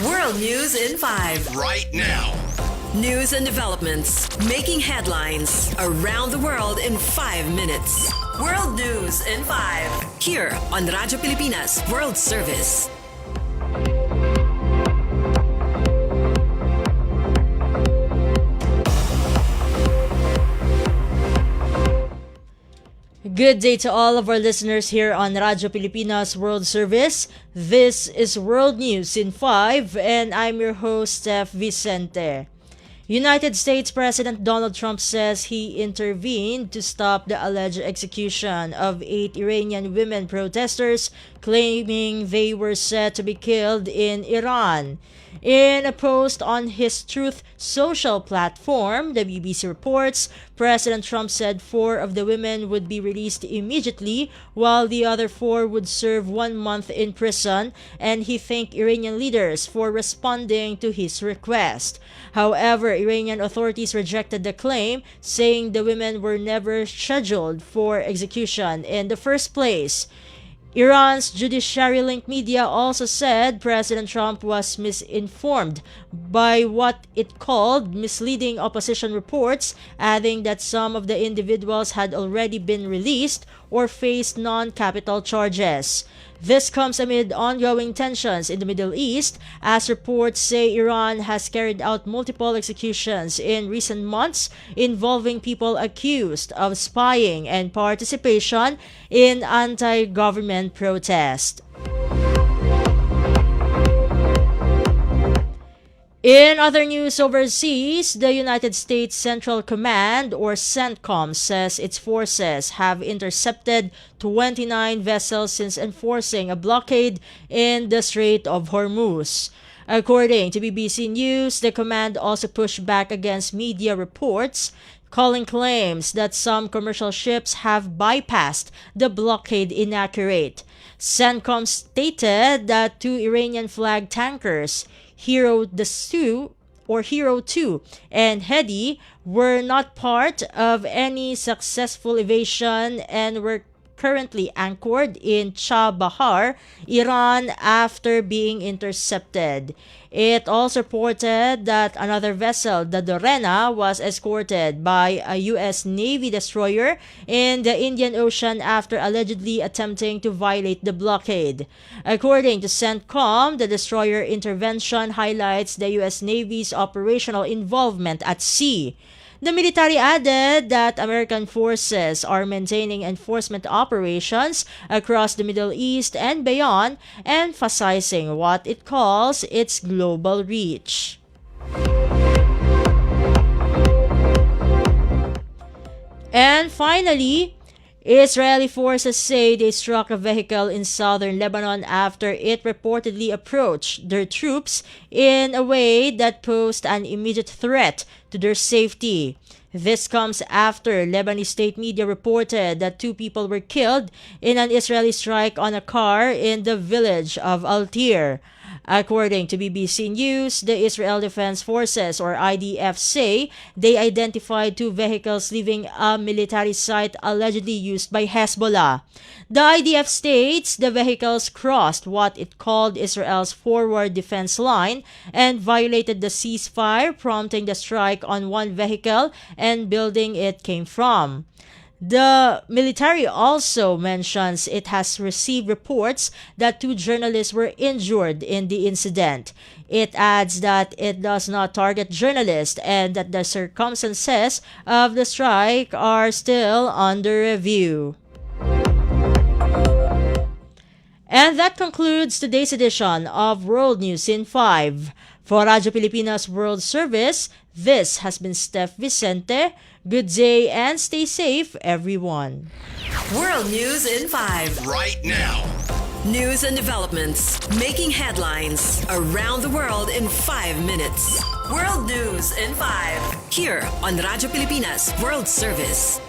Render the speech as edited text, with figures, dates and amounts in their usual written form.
World News in 5. Right now. News and developments making headlines around the world in 5 minutes. World News in 5. Here on Radyo Pilipinas World Service. Good day to all of our listeners here on Radyo Pilipinas World Service. This is World News in 5 and I'm your host, Steph Vicente. United States President Donald Trump says he intervened to stop the alleged execution of 8 Iranian women protesters claiming they were said to be killed in Iran. In a post on his Truth Social platform, the BBC reports, President Trump said 4 of the women would be released immediately while the other 4 would serve 1 month in prison, and he thanked Iranian leaders for responding to his request. However, Iranian authorities rejected the claim, saying the women were never scheduled for execution in the first place. Iran's judiciary-linked media also said President Trump was misinformed by what it called misleading opposition reports, adding that some of the individuals had already been released or faced non-capital charges. This comes amid ongoing tensions in the Middle East, as reports say Iran has carried out multiple executions in recent months involving people accused of spying and participation in anti-government protest. In other news overseas, the United States Central Command, or CENTCOM, says its forces have intercepted 29 vessels since enforcing a blockade in the Strait of Hormuz. According to BBC News, the command also pushed back against media reports calling claims that some commercial ships have bypassed the blockade inaccurate. CENTCOM stated that 2 Iranian-flagged tankers, Hero 2 and Hedi, were not part of any successful evasion and were currently anchored in Chabahar, Iran, after being intercepted. It also reported that another vessel, the Dorena, was escorted by a U.S. Navy destroyer in the Indian Ocean after allegedly attempting to violate the blockade. According to CENTCOM, the destroyer intervention highlights the U.S. Navy's operational involvement at sea. The military added that American forces are maintaining enforcement operations across the Middle East and beyond, emphasizing what it calls its global reach. And finally, Israeli forces say they struck a vehicle in southern Lebanon after it reportedly approached their troops in a way that posed an immediate threat to their safety. This comes after Lebanese state media reported that 2 people were killed in an Israeli strike on a car in the village of Al-Tir. According to BBC News, the Israel Defense Forces, or IDF, say they identified 2 vehicles leaving a military site allegedly used by Hezbollah. The IDF states the vehicles crossed what it called Israel's forward defense line and violated the ceasefire, prompting the strike on one vehicle and building it came from. The military also mentions it has received reports that 2 journalists were injured in the incident. It adds that it does not target journalists and that the circumstances of the strike are still under review. And that concludes today's edition of World News in 5. For Radyo Pilipinas World Service, this has been Steph Vicente. Good day and stay safe, everyone. World News in 5. Right now. News and developments making headlines around the world in 5 minutes. World News in 5. Here on Radyo Pilipinas World Service.